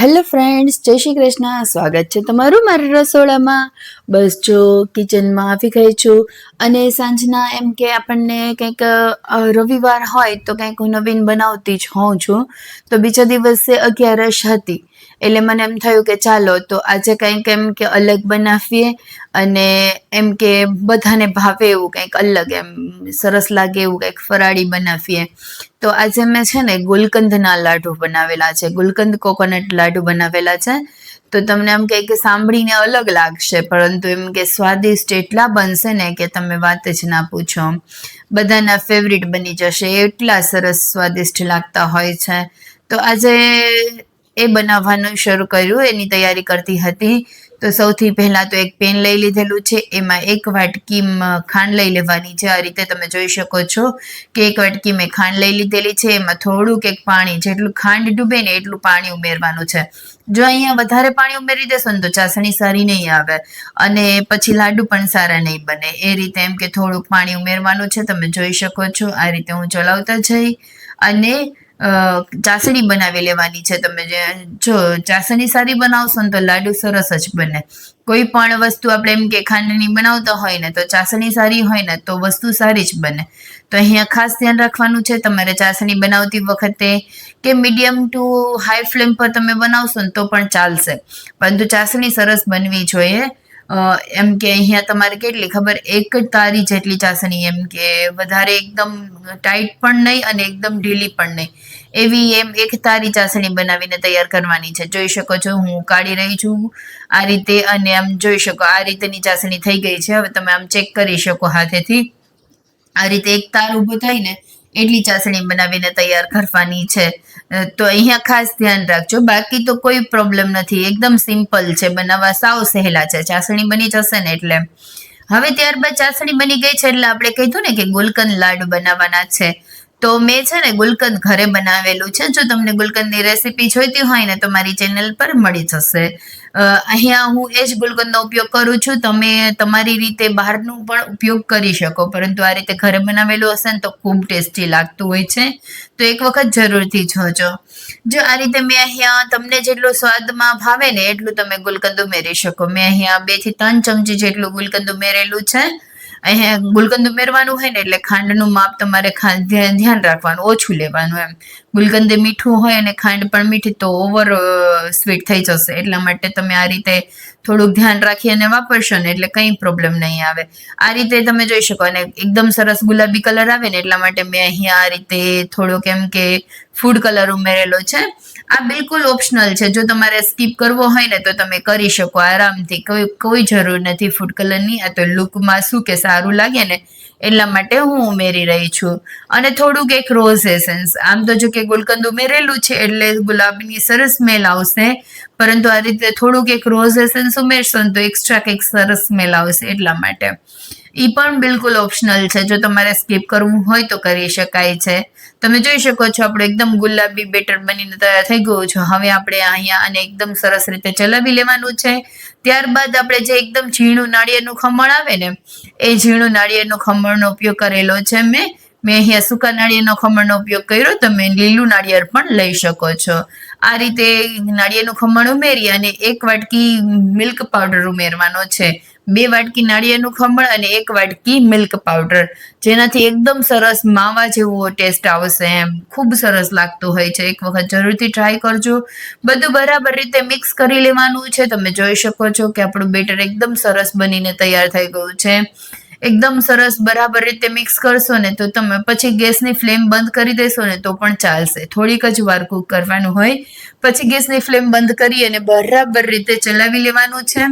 Hello friends, જય શ્રી કૃષ્ણ. સ્વાગત છે તમારું મારા રસોડામાં. બસ જો કિચનમાં આવી ગઈ છું અને સાંજના એમ કે આપણને કંઈક રવિવાર હોય તો કંઈક હું નવીન બનાવતી જ હોઉં છું. તો બીજા દિવસે 11 હતી એટલે મને એમ થયું કે ચાલો તો આજે કંઈક એમ કે અલગ બનાવીએ અને એમ કે બધાને ભાવે એવું કંઈક અલગ એમ સરસ લાગે એવું કંઈક ફરાળી બનાવીએ. તો આજે મેં છે ને ગુલકંદના લાડુ બનાવેલા છે, ગુલકંદ કોકોનટ લાડુ બનાવેલા છે. તો તમને એમ કે સાંભળીને અલગ લાગશે, પરંતુ એમ કે સ્વાદિષ્ટ એટલા બનશે ને કે તમે વાત જ ના પૂછો. બધાના ફેવરિટ બની જશે, એટલા સરસ સ્વાદિષ્ટ લાગતા હોય છે. તો આજે એ બનાવવાનું શરૂ કર્યું, એની તૈયારી કરતી હતી. તો સૌથી પહેલાં તો એક પેન લઈ લીધેલું છે, એમાં 1 વાટકી ખાંડ લઈ લેવાની છે. આ રીતે તમે જોઈ શકો છો કે 1 વાટકી મેં ખાંડ લઈ લીધેલી છે. એમાં થોડુંક એક પાણી, જેટલું ખાંડ ડૂબે ને એટલું પાણી ઉમેરવાનું છે. જો અહીંયા વધારે પાણી ઉમેરી દેશો ને તો ચાસણી સારી નહીં આવે અને પછી લાડુ પણ સારા નહીં બને. એ રીતે એમ કે થોડુંક પાણી ઉમેરવાનું છે. તમે જોઈ શકો છો આ રીતે હું ચલાવતા જઈ અને ચાસણી બનાવી લેવાની છે. તમે જો ચાસણી સારી બનાવશો ને તો લાડુ સરસ જ બને. કોઈ પણ વસ્તુ આપણે એમ કે ખાંડની બનાવતા હોય ને તો ચાસણી સારી હોય ને તો વસ્તુ સારી જ બને. તો અહીંયા ખાસ ધ્યાન રાખવાનું છે તમારે ચાસણી બનાવતી વખતે કે મીડિયમ ટુ હાઈ ફ્લેમ પર તમે બનાવશો ને તો પણ ચાલશે, પરંતુ ચાસણી સરસ બનવી જોઈએ. એમ કે અહીંયા તમારે કેટલી ખબર, 1 તારી જેટલી ચાસણી, એમ કે વધારે એકદમ ટાઈટ પણ નહીં અને એકદમ ઢીલી પણ નહીં, એવી એમ 1 તારી ચાસણી બનાવીને તૈયાર કરવાની છે. જોઈ શકો છો હું કાઢી રહી છું આ રીતે, અને આમ જોઈ શકો આ રીતેની ચાસણી થઈ ગઈ છે. હવે તમે આમ ચેક કરી શકો હાથેથી. આ રીતે 1 તાર ઊભો થાય ને એટલી ચાસણી બનાવીને તૈયાર કરવાની છે. તો અહીંયા ખાસ ધ્યાન રાખજો, બાકી તો કોઈ પ્રોબ્લેમ નથી, એકદમ સિમ્પલ છે, બનાવવા સાવ સહેલા છે. ચાસણી બની જશે ને એટલે હવે ત્યારબાદ ચાસણી બની ગઈ છે એટલે આપણે કીધું ને કે ગુલકંદ લાડુ બનાવવાના છે. તો મેં છે ને ગુલકંદ ઘરે બનાવેલું છે. જો તમને ગુલકંદની રેસીપી જોઈતી હોય ને તો મારી ચેનલ પર મળી જશે. અહીંયા હું એ જ ગુલકંદનો ઉપયોગ કરું છું. તમે તમારી રીતે બહારનું પણ ઉપયોગ કરી શકો, પરંતુ આ રીતે ઘરે બનાવેલું હશે ને તો ખૂબ ટેસ્ટી લાગતું હોય છે. તો એક વખત જરૂરથી જોજો. જો આ રીતે મેં અહીંયા તમને જેટલું સ્વાદમાં ભાવે ને એટલું તમે ગુલકંદ ઉમેરી શકો. મેં અહીંયા 2 થી 3 ચમચી જેટલું ગુલકંદ ઉમેરેલું છે. અહીંયા ગુલકંદ ઉમેરવાનું હોય ને એટલે ખાંડનું માપ તમારે ધ્યાન રાખવાનું, ઓછું લેવાનું એમ. ગુલકંદ મીઠું હોય અને ખાંડ પણ મીઠી તો ઓવર સ્વીટ થઈ જશે. એટલા માટે તમે આ રીતે થોડુંક ધ્યાન રાખી અને વાપરશો ને એટલે કંઈ પ્રોબ્લેમ નહીં આવે. આ રીતે તમે જોઈ શકો, અને એકદમ સરસ ગુલાબી કલર આવે ને એટલા માટે મેં અહીંયા આ રીતે થોડોક એમ કે ફૂડ કલર ઉમેરેલો છે. આ બિલકુલ ઓપ્શનલ છે, જો તમારે સ્કીપ કરવો હોય ને તો તમે કરી શકો આરામથી, કોઈ જરૂર નથી ફૂડ કલરની. આ તો લુકમાં શું કે સારું લાગે ને એટલા માટે હું ઉમેરી રહી છું. અને થોડુંક એક રોઝ એસેન્સ, આમ તો જો કે ગુલકંદ ઉમેરેલું છે એટલે ગુલાબની સરસ સ્મેલ આવશે, પરંતુ આ રીતે થોડુંક એક રોઝ એસેન્સ ઉમેરશો ને તો એક્સ્ટ્રા કંઈક સરસ સ્મેલ આવશે. એટલા માટે એ પણ બિલકુલ ઓપ્શનલ છે, જો તમારે સ્કીપ કરવું હોય તો કરી શકાય છે. તમે જોઈ શકો છો આપણું એકદમ ગુલાબી બેટર બનીને તૈયાર થઈ ગયું છે. હવે આપણે અહીંયા આને એકદમ સરસ રીતે ચલાવી લેવાનું છે. ત્યારબાદ આપણે જે એકદમ ઝીણું નાળિયેરનું ખમણ આવે ને એ ઝીણું નાળિયેરનું ખમણનો ઉપયોગ કરેલો છે. મેં અહીંયા સૂકા નાળિયેરનો ખમણનો ઉપયોગ કર્યો, તમે લીલું નાળિયેર પણ લઈ શકો છો. આ રીતે નાળિયેરનું ખમણ ઉમેરી અને 1 વાટકી મિલ્ક પાવડર ઉમેરવાનો છે. 2 વાટકી નાળિયેરનું ખમણ અને 1 વાટકી મિલ્ક પાવડર, જેનાથી એકદમ સરસ માવા જેવો ટેસ્ટ આવશે. એમ ખૂબ સરસ લાગતું હોય છે. એક વખત જરૂરથી ટ્રાય કરજો. બધું બરાબર રીતે મિક્સ કરી લેવાનું છે. તમે જોઈ શકો છો કે આપણું બેટર એકદમ સરસ બનીને તૈયાર થઈ ગયું છે. એકદમ સરસ બરાબર રીતે મિક્સ કરશો ને તો તમે પછી ગેસની ફ્લેમ બંધ કરી દેશો ને તો પણ ચાલશે. થોડીક જ વાર કૂક કરવાનું હોય, પછી ગેસની ફ્લેમ બંધ કરી અને બરાબર રીતે ચલાવી લેવાનું છે.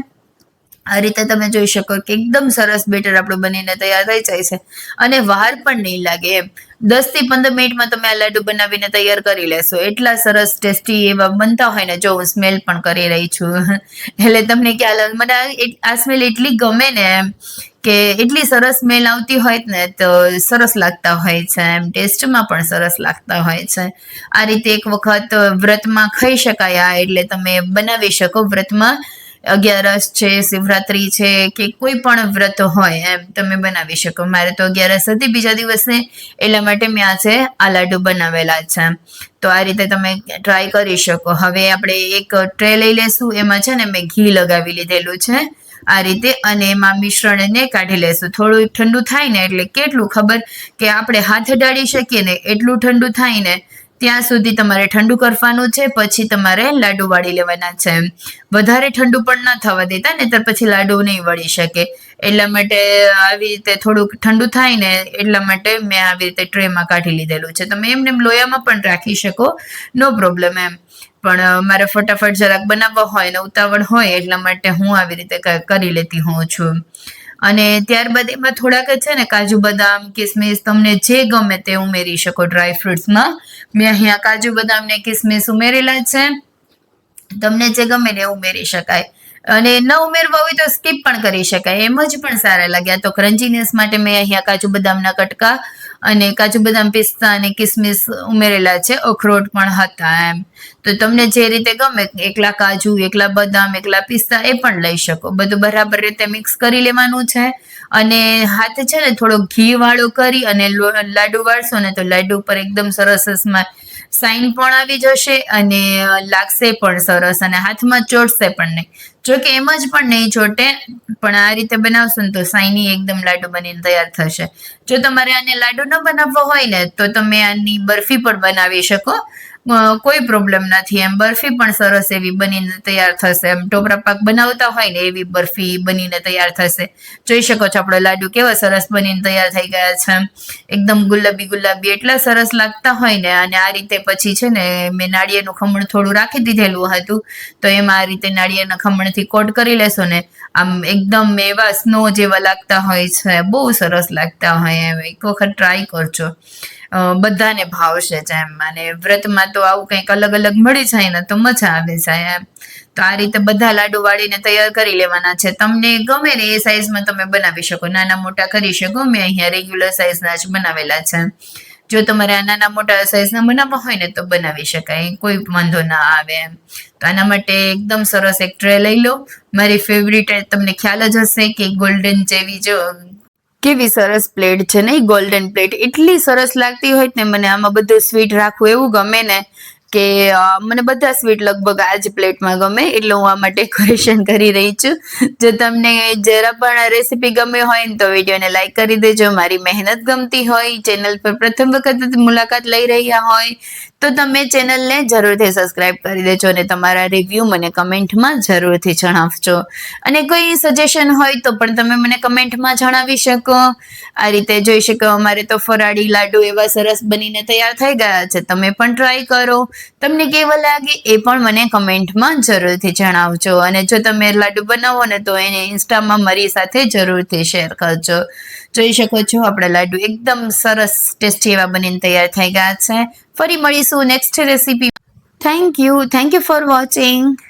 આ રીતે તમે જોઈ શકો કે એકદમ સરસ બેટર આપણું બનીને તૈયાર થઈ જાય છે અને વાર પણ નહીં લાગે. એમ 10 થી 15 મિનિટમાં તમે આ લાડુ બનાવીને તૈયાર કરી લેશો. એટલા સરસ ટેસ્ટી એવા બનતા હોય ને, જો હું સ્મેલ પણ કરી રહી છું એટલે તમને ખ્યાલ આવે. મને આ સ્મેલ એટલી ગમે ને એમ કે એટલી સરસ સ્મેલ આવતી હોય ને તો સરસ લાગતા હોય છે. એમ ટેસ્ટમાં પણ સરસ લાગતા હોય છે. આ રીતે એક વખત વ્રતમાં ખાઈ શકાય, એટલે તમે બનાવી શકો વ્રતમાં અગિયારસ છે, શિવરાત્રી છે કે કોઈ પણ વ્રત હોય એમ તમે બનાવી શકો. મારે તો અગિયારસ હતી બીજા દિવસે, એટલા માટે મેં આજે આ લાડુ બનાવેલા છે. તો આ રીતે તમે ટ્રાય કરી શકો. હવે આપણે એક ટ્રે લઈ લેશું, એમાં છે ને મેં ઘી લગાવી લીધેલું છે આ રીતે, અને એમાં મિશ્રણને કાઢી લેશું. થોડું ઠંડુ થાય ને એટલે કેટલું ખબર કે આપણે હાથ અડાડી શકીએ ને એટલું ઠંડુ થાય ને ત્યાં સુધી તમારે ઠંડુ કરવાનું છે. પછી તમારે લાડુ વાળી લેવાના છે. વધારે ઠંડુ પણ ન થવા દેતા ને તો પછી લાડુ નહીં વળી શકે. એટલા માટે આવી રીતે થોડુંક ઠંડુ થાય ને એટલા માટે મેં આવી રીતે ટ્રેમાં કાઢી લીધેલું છે. તમે એમને લોયામાં પણ રાખી શકો, નો પ્રોબ્લેમ એમ. પણ મારે ફટાફટ જરાક બનાવવા હોય ને ઉતાવળ હોય એટલા માટે હું આવી રીતે કરી લેતી હોઉં છું. અને ત્યારબાદ એમાં થોડાક છે ને કાજુ બદામ કિસમિસ તમને જે ગમે તે ઉમેરી શકો ડ્રાય ફ્રૂટ્સમાં. મેં અહીંયા કાજુ બદામ ને કિસમિસ ઉમેરેલા છે. તમને જે ગમે ને ઉમેરી શકાય, અને ન ઉમેરવા હોય તો સ્કીપ પણ કરી શકાય, એમ જ પણ સારા લાગ્યા. તો ક્રન્ચીનેસ માટે મેં અહીંયા કાજુ બદામના કટકા અને કાજુ બદામ પિસ્તા અને કિસમિસ ઉમેરેલા છે. અખરોટ પણ હતા એમ. તો તમને જે રીતે ગમે, એકલા કાજુ, એકલા બદામ, એકલા પિસ્તા એ પણ લઈ શકો. બધું બરાબર રીતે મિક્સ કરી લેવાનું છે. અને હાથ છે ને થોડો ઘી વાળો કરી અને લાડુ વાળશો ને તો લાડુ ઉપર એકદમ સરસ સાઈન પણ આવી જશે અને લાગશે પણ સરસ, અને હાથમાં ચોટશે પણ નહીં. જો કે એમ જ પણ નહીં ચોટે, પણ આ રીતે બનાવશો ને તો સાઈની એકદમ લાડુ બનીને તૈયાર થશે. જો તમારે આને લાડુ ન બનાવવો હોય ને તો તમે આની બરફી પણ બનાવી શકો, કોઈ પ્રોબ્લેમ નથી એમ. બરફી પણ સરસ એવી બનીને તૈયાર થશે. એમ ટોપરા પાક બનાવતા હોય ને એવી બરફી બનીને તૈયાર થશે. જોઈ શકો છો આપણો લાડુ કેવા સરસ બનીને તૈયાર થઈ ગયા છે. એકદમ ગુલાબી ગુલાબી એટલા સરસ લાગતા હોય ને. અને આ રીતે પછી છે ને મેં નાળિયેરનું ખમણ થોડું રાખી દીધેલું હતું, તો એમાં આ રીતે નાળિયેરના ખમણથી કોટ કરી લેશો ને આમ એકદમ એવા સ્નો જેવા લાગતા હોય છે, બહુ સરસ લાગતા હોય એમ. એક વખત ટ્રાય કરજો, બધાને ભાવશે જ એમ. અને વ્રતમાં તો આવું કંઈક અલગ અલગ મળી જાય ને તો મજા આવી જાય એમ. તો આ રીતે બધા લાડુ વાળીને તૈયાર કરી લેવાના છે. તમને ગમે ને એ સાઈઝમાં તમે બનાવી શકો, નાના મોટા કરી શકો. મેં અહીંયા રેગ્યુલર સાઈઝના જ બનાવેલા છે. જો તમારે આ નાના મોટા સાઈઝના બનાવવા હોય ને તો બનાવી શકાય, કોઈ વાંધો ના આવે એમ. તો આના માટે એકદમ સરસ એક ટ્રે લઈ લો. મારી ફેવરિટ તમને ખ્યાલ જ હશે કે ગોલ્ડન જેવી જો કેવી સરસ પ્લેટ છે ને, ગોલ્ડન પ્લેટ એટલી સરસ લાગતી હોય ને. મને આમાં બધું સ્વીટ રાખવું એવું ગમે ને કે મને બધા સ્વીટ લગભગ આ જ પ્લેટમાં ગમે, એટલે હું આમાં ડેકોરેશન કરી રહી છું. જો તમને જરા પણ રેસીપી ગમે હોય ને તો વિડીયોને લાઈક કરી દેજો. મારી મહેનત ગમતી હોય, ચેનલ પર પ્રથમ વખત મુલાકાત લઈ રહ્યા હોય તો તમે ચેનલને જરૂરથી સબસ્ક્રાઇબ કરી દેજો, અને તમારા રિવ્યૂ મને કમેન્ટમાં જરૂરથી જણાવજો. અને કોઈ સજેશન હોય તો પણ તમે મને કમેન્ટમાં જણાવી શકો. આ રીતે જોઈ શકો અમારે તો ફરાળી લાડુ એવા સરસ બનીને તૈયાર થઈ ગયા છે. તમે પણ ટ્રાય કરો, તમને કેવા લાગે એ પણ મને કમેન્ટમાં જરૂરથી જણાવજો. અને જો તમે લાડુ બનાવો ને તો એને ઇન્સ્ટામાં મારી સાથે જરૂરથી શેર કરજો. જોઈ શકો છો આપણા લાડુ એકદમ સરસ ટેસ્ટી એવા બનીને તૈયાર થઈ ગયા છે. ફરી મળીશું next recipe. Thank you for watching.